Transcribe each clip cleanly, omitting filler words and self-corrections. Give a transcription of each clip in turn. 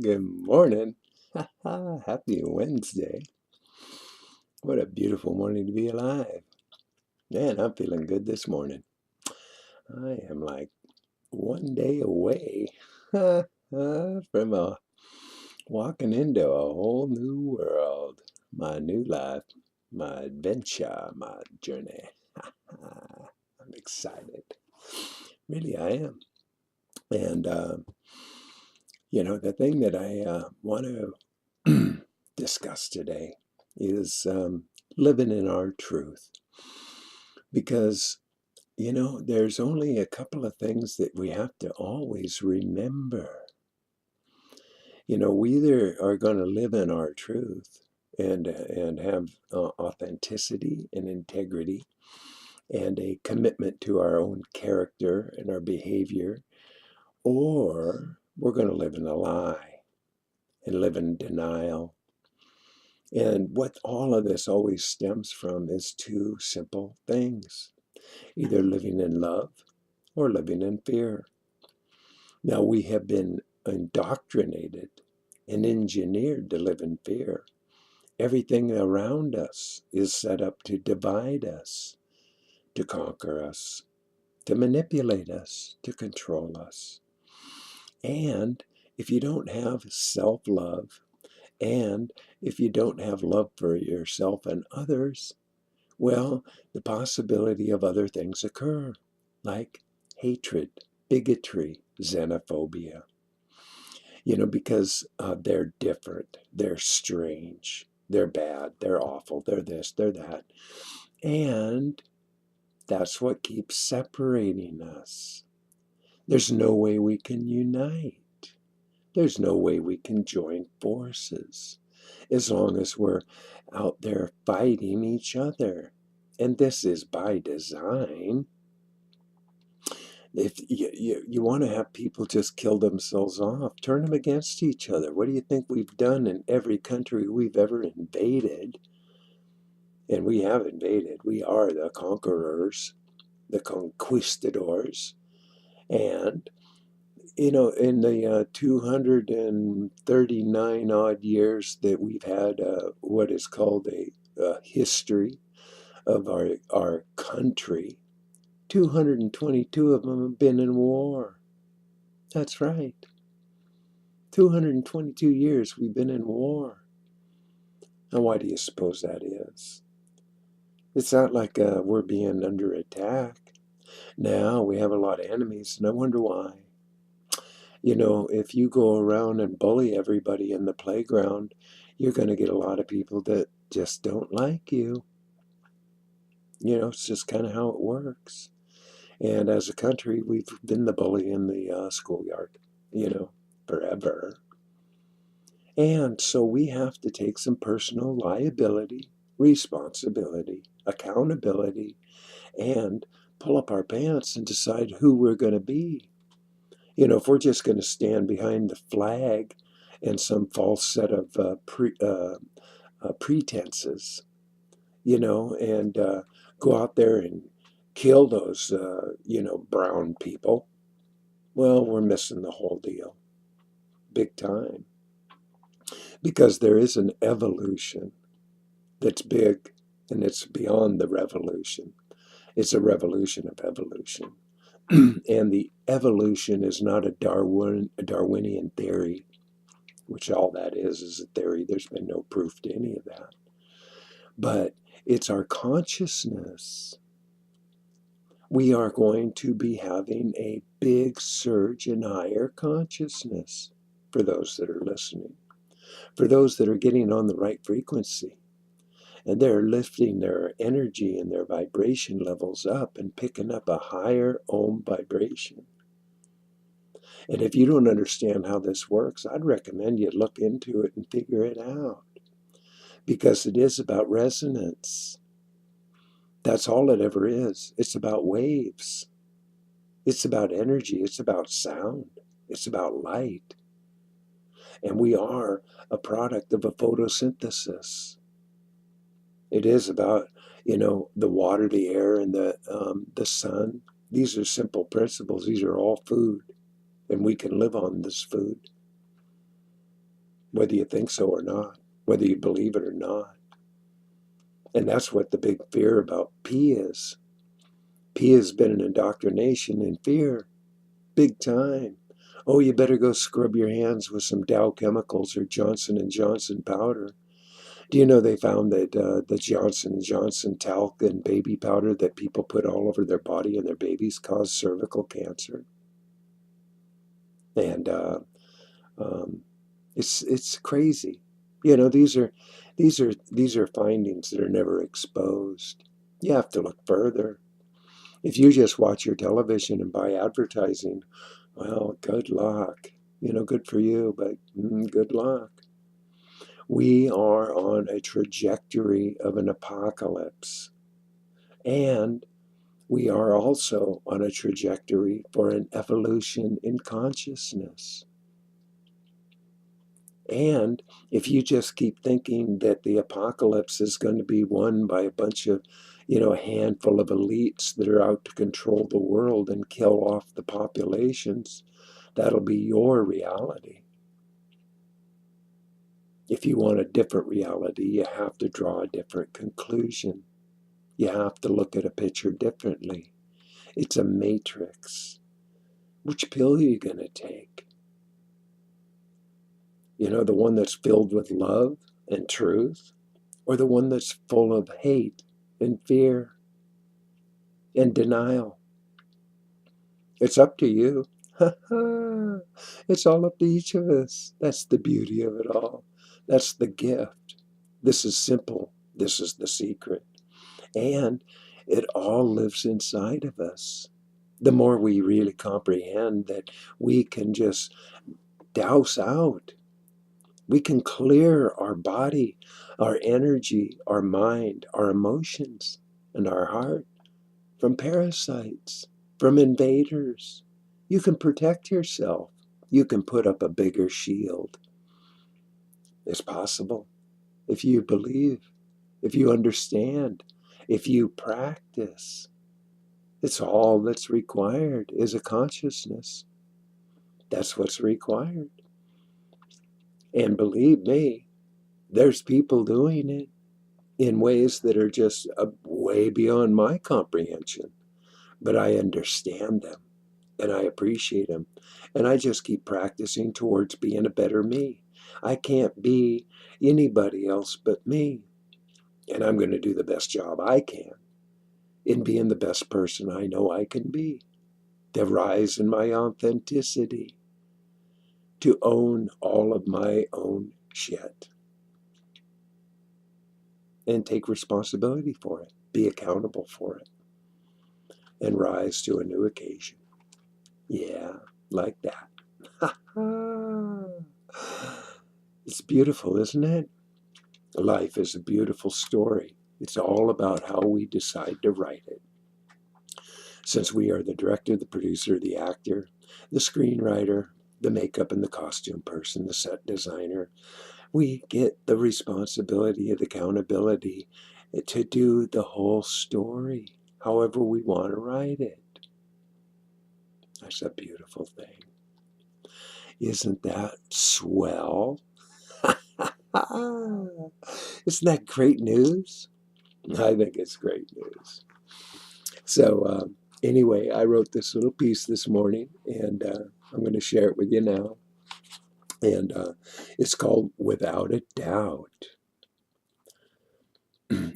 Good morning. Happy Wednesday. What a beautiful morning to be alive. Man, I'm feeling good this morning. I am like one day away from walking into a whole new world. My new life, my adventure, my journey. I'm excited. Really, I am. And, the thing that I want to discuss today is living in our truth. Because, there's only a couple of things that we have to always remember. We either are going to live in our truth and have authenticity and integrity and a commitment to our own character and our behavior, or we're going to live in a lie and live in denial. And what all of this always stems from is two simple things: either living in love or living in fear. Now, we have been indoctrinated and engineered to live in fear. Everything around us is set up to divide us, to conquer us, to manipulate us, to control us. And if you don't have self-love, and if you don't have love for yourself and others, well, the possibility of other things occur, like hatred, bigotry, xenophobia. Because they're different, they're strange, they're bad, they're awful, they're this, they're that. And that's what keeps separating us. There's no way we can unite. There's no way we can join forces as long as we're out there fighting each other. And this is by design. If you want to have people just kill themselves off, turn them against each other. What do you think we've done in every country we've ever invaded? And we have invaded. We are the conquerors, the conquistadors. And, in the 239 odd years that we've had what is called a history of our country, 222 of them have been in war. That's right. 222 years we've been in war. And why do you suppose that is? It's not like we're being under attack. Now we have a lot of enemies, and I wonder why. If you go around and bully everybody in the playground, you're going to get a lot of people that just don't like you. It's just kind of how it works. And as a country, we've been the bully in the schoolyard, forever. And so we have to take some personal liability, responsibility, accountability, and pull up our pants and decide who we're going to be. If we're just going to stand behind the flag and some false set of pretenses, and go out there and kill those, brown people, well, we're missing the whole deal. Big time. Because there is an evolution that's big, and it's beyond the revolution. It's a revolution of evolution. And the evolution is not a Darwinian theory, which all that is a theory. There's been no proof to any of that. But it's our consciousness. We are going to be having a big surge in higher consciousness for those that are listening, for those that are getting on the right frequency. And they're lifting their energy and their vibration levels up and picking up a higher ohm vibration. And if you don't understand how this works, I'd recommend you look into it and figure it out. Because it is about resonance. That's all it ever is. It's about waves. It's about energy. It's about sound. It's about light. And we are a product of a photosynthesis. It is about, the water, the air, and the sun. These are simple principles. These are all food. And we can live on this food. whether you think so or not, whether you believe it or not. And that's what the big fear about P is. P has been an indoctrination in fear, big time. Oh, you better go scrub your hands with some Dow Chemicals or Johnson and Johnson powder. Do you know they found that the Johnson and Johnson talc and baby powder that people put all over their body and their babies cause cervical cancer? And um, it's crazy. You know, these are findings that are never exposed. You have to look further. If you just watch your television and buy advertising, well, good luck. You know, good for you, but good luck. We are on a trajectory of an apocalypse. And we are also on a trajectory for an evolution in consciousness. And if you just keep thinking that the apocalypse is going to be won by a bunch of, a handful of elites that are out to control the world and kill off the populations, that'll be your reality. If you want a different reality, you have to draw a different conclusion. You have to look at a picture differently. It's a matrix. Which pill are you going to take? The one that's filled with love and truth, or the one that's full of hate and fear and denial? It's up to you. It's all up to each of us. That's the beauty of it all. That's the gift. This is simple. This is the secret. And it all lives inside of us. The more we really comprehend that we can just douse out, we can clear our body, our energy, our mind, our emotions, and our heart from parasites, from invaders. You can protect yourself. You can put up a bigger shield. It's possible if you believe, if you understand, if you practice. It's all that's required is a consciousness. That's what's required. And believe me, there's people doing it in ways that are just way beyond my comprehension. But I understand them and I appreciate them. And I just keep practicing towards being a better me. I can't be anybody else but me. And I'm going to do the best job I can in being the best person I know I can be, to rise in my authenticity, to own all of my own shit and take responsibility for it, be accountable for it, and rise to a new occasion. Yeah, like that. It's beautiful, isn't it? Life is a beautiful story. It's all about how we decide to write it. Since we are the director, the producer, the actor, the screenwriter, the makeup and the costume person, the set designer, we get the responsibility and accountability to do the whole story, however we want to write it. That's a beautiful thing. Isn't that swell? Isn't that great news? I think it's great news. So anyway, I wrote this little piece this morning, and I'm going to share it with you now. And it's called Without a Doubt.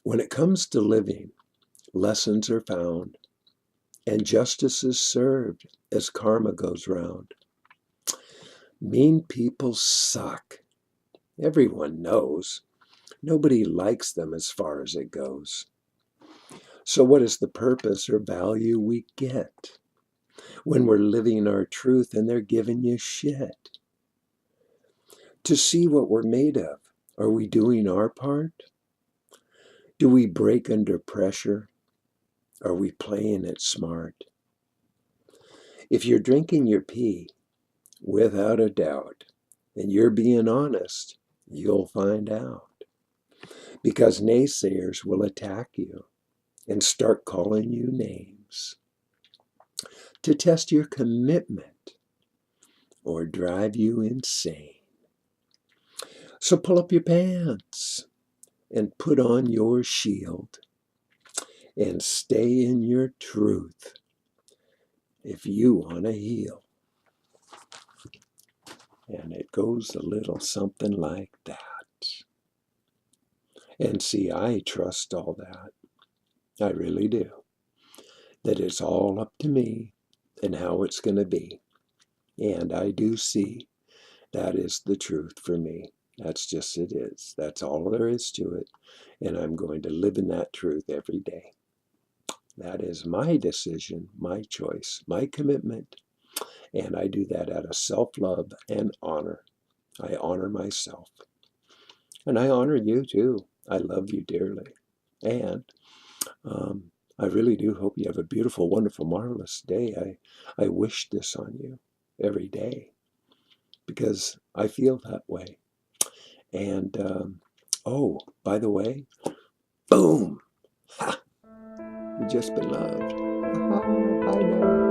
When it comes to living, lessons are found, and justice is served as karma goes round. Mean people suck. Everyone knows. Nobody likes them as far as it goes. So what is the purpose or value we get when we're living our truth and they're giving you shit? To see what we're made of. Are we doing our part? Do we break under pressure? Are we playing it smart? If you're drinking your pee, without a doubt, and you're being honest, you'll find out. Because naysayers will attack you and start calling you names to test your commitment or drive you insane. So pull up your pants and put on your shield and stay in your truth if you want to heal. And it goes a little something like that. And see, I trust all that. I really do. That it's all up to me and how it's going to be. And I do see that is the truth for me. That's just it is. That's all there is to it. And I'm going to live in that truth every day. That is my decision, my choice, my commitment. And I do that out of self-love and honor. I honor myself. And I honor you too. I love you dearly. And I really do hope you have a beautiful, wonderful, marvelous day. I wish this on you every day because I feel that way. And, oh, by the way, boom! Ha! You've just been loved. Bye now.